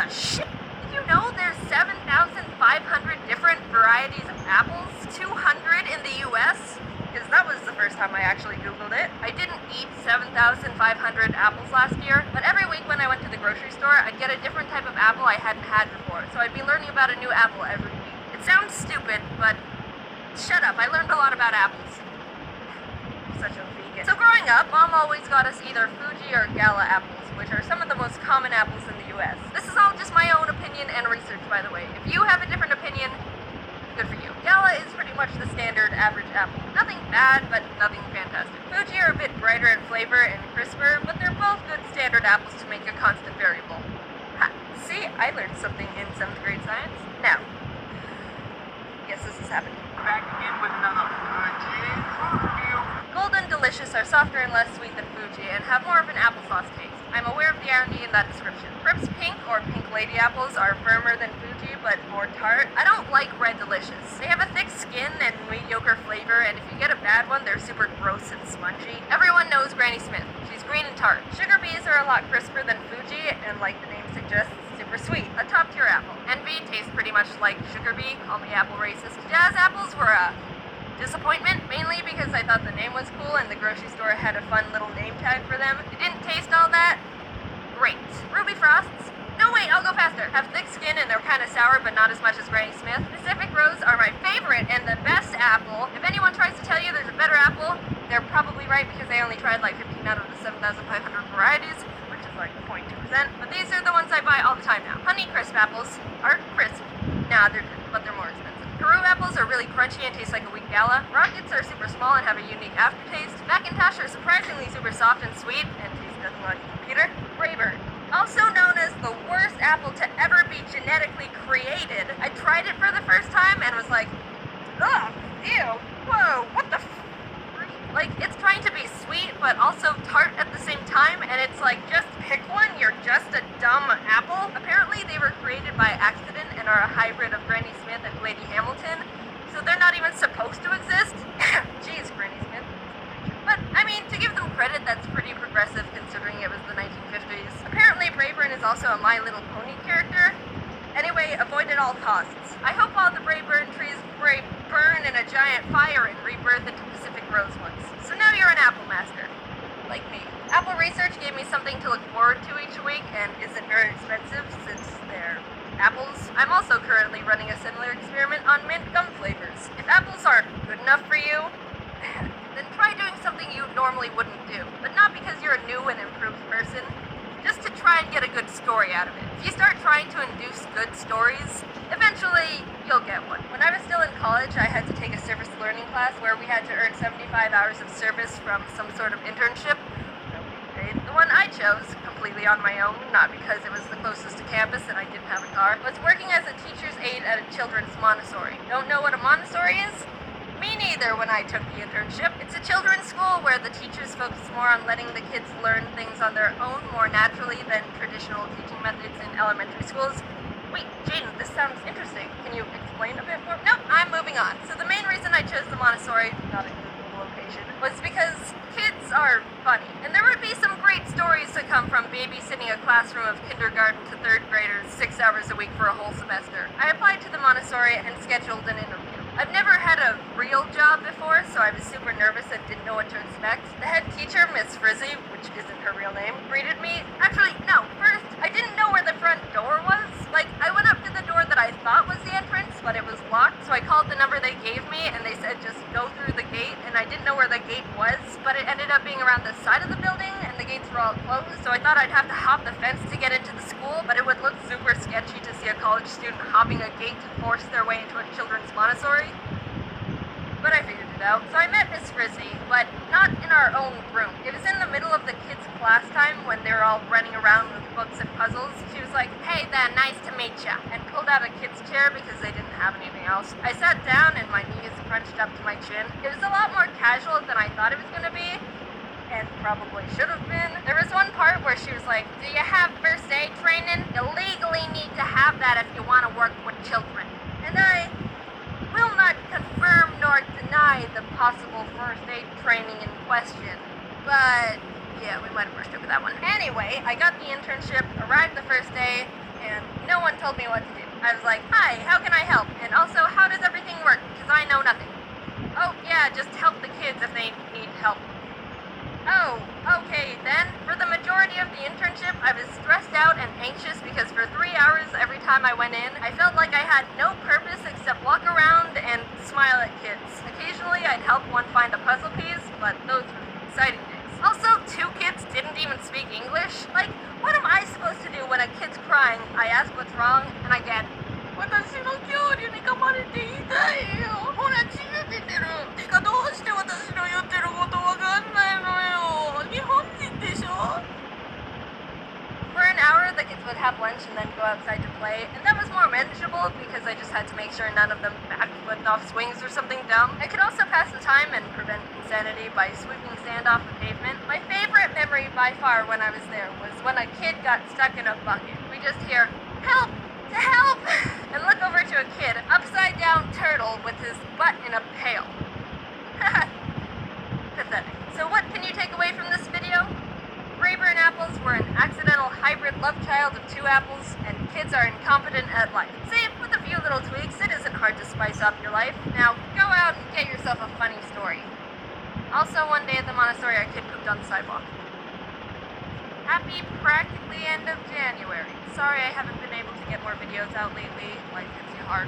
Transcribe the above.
the shit? Did you know there's 7,500 different varieties of apples? 200 in the US? Because that was the first time I actually Googled it. I didn't eat 7,500 apples last year, but every week when I went to the grocery store, I'd get a different type of apple I hadn't had before. So I'd be learning about a new apple every week. It sounds stupid, but shut up, I learned a lot about apples. Such a vegan. So growing up, Mom always got us either Fuji or Gala apples, which are some of the most common apples in the US. This is all just my own opinion and research, by the way. If you have a different opinion, good for you. Gala is pretty much the standard average apple. Nothing bad, but nothing fantastic. Fuji are a bit brighter in flavor and crisper, but they're both good standard apples to make a constant variable. Ha, see, I learned something in 7th grade science. Now, yes, this is happening. Back again with another Fuji food review. Golden Delicious are softer and less sweet than Fuji and have more of an applesauce taste. I'm aware of the irony in that description. Crips Pink or Pink Lady apples are firmer than Fuji but more tart. I don't like Red Delicious. They have a thick skin and mediocre flavor, and if you get a bad one, they're super gross and spongy. Everyone knows Granny Smith. She's green and tart. Sugar Bees are a lot crisper than Fuji, and like the name suggests, super sweet. A top tier apple. Envy tastes pretty much like Sugar Bee. Call me apple racist. Jazz apples were a disappointment, mainly because I thought the name was cool and the grocery store had a fun little name tag for them. It didn't taste all that great. Ruby Frosts, no wait, I'll go faster, have thick skin and they're kind of sour but not as much as Granny Smith. Pacific Rose are my favorite and the best apple. If anyone tries to tell you there's a better apple, they're probably right because I only tried like 15 out of the 7,500 varieties, which is like 0.2%, but these are the ones I buy all the time now. Honey Crisp apples are crisp. Nah, they're good, but they're more expensive. Peru apples are really crunchy and taste like a weak Gala. Rockets are super small and have a unique aftertaste. Macintosh are surprisingly super soft and sweet and taste nothing like a computer. Rayburn, also known as the worst apple to ever be genetically created. I tried it for the first time and was like, ugh, ew, whoa, what the like, it's trying to be sweet, but also tart at the same time, and it's like, just pick one, you're just a dumb apple. Apparently, they were created by accident and are a hybrid of Granny Smith and Lady Hamilton, so they're not even supposed to exist. Jeez, Granny Smith. But, I mean, to give them credit, that's pretty progressive considering it was the 1950s. Apparently, Rayburn is also a My Little Pony character. Anyway, avoid at all costs. I hope all the Rayburn trees burn in a giant fire and rebirth into Pacific Rose ones. So now you're an apple master, like me. Apple Research gave me something to look forward to each week and isn't very expensive since they're apples. I'm also currently running a similar experiment on mint gum flavors. If apples aren't good enough for you, then try doing something you normally wouldn't do. But not because you're a new and improved person, just to try and get a good story out of it. If you start trying to induce good stories, eventually you'll get one. When I was still in college, I had to take a service learning class where we had to earn 75 hours of service from some sort of internship. The one I chose, completely on my own, not because it was the closest to campus and I didn't have a car, was working as a teacher's aide at a children's Montessori. Don't know what a Montessori is? Me neither when I took the internship. It's a children's school where the teachers focus more on letting the kids learn things on their own more naturally than traditional teaching methods in elementary schools. Wait, Jaden, this sounds interesting. Can you explain a bit more? Nope, I'm moving on. So the main reason I chose the Montessori, not a Google location, was because kids are funny. And there would be some great stories to come from babysitting a classroom of kindergarten to 3rd graders 6 hours a week for a whole semester. I applied to the Montessori and scheduled an interview. I've never had a real job before, so I was super nervous and didn't know what to expect. The head teacher, Miss Frizzy, which isn't her real name, greeted me. Actually, no, first, I didn't know where the front door was. Like, I went up to the door that I thought was the entrance, but it was locked, so I called the number they gave me, and they said just go through the gate, and I didn't know where the gate was, but it ended up being around the side of the building, and the gates were all closed, so I thought I'd have to hop the fence to get into the school, but it would look super sketchy to see a college student hopping a gate to force their way into a children's Montessori. But I figured it out. So I met Miss Frizzy, but not in our own room. It was in the middle of the kids' class time when they were all running around with books and puzzles. She was like, "Hey there, nice to meet ya," and pulled out a kid's chair because they didn't have anything else. I sat down and my knees crunched up to my chin. It was a lot more casual than I thought it was gonna be, and probably should have been. There was one part where she was like, "Do you have first aid training? You legally need to have that if you want to work with children." And I will not confirm nor deny the possible first aid training in question, but yeah, we might have brushed over that one. Anyway, I got the internship, arrived the first day, and no one told me what to do. I was like, hi, how can I help? And also, how does everything work? Because I know nothing. Oh, yeah, just help the kids if they need help. Oh, okay, then. For the majority of the internship, I was stressed out and anxious because for 3 hours every time I went in, I felt like I had no purpose except walk around and smile at kids. Occasionally, I'd help one find a puzzle piece, but those were exciting days. Also, 2 kids didn't even speak English. Like, what am I supposed to do when a kid's crying? I ask what's wrong, and I get, 私の恐竜に噛まれて痛いよ。ほら、血が出てる。てか、どうして私の言ってることわかんないのよ。日本人でしょ? For an hour, the kids would have lunch and then go outside to play, and that was more manageable because I just had to make sure none of them backflipped off swings or something dumb. I could also pass the time and prevent insanity by sweeping sand off the pavement. My favorite memory by far when I was there was when a kid got stuck in a bucket. We just hear, help! Help! And look over to a kid, upside down turtle with his butt in a pail. Pathetic. So what can you take away from this video? Rayburn apples were an accidental hybrid love child of 2 apples, and kids are incompetent at life. See, with a few little tweaks, it isn't hard to spice up your life. Now, go out and get yourself a funny story. Also, one day at the Montessori, a kid pooped on the sidewalk. Happy practically end of January. Sorry I haven't been able to get more videos out lately. Life hits you hard.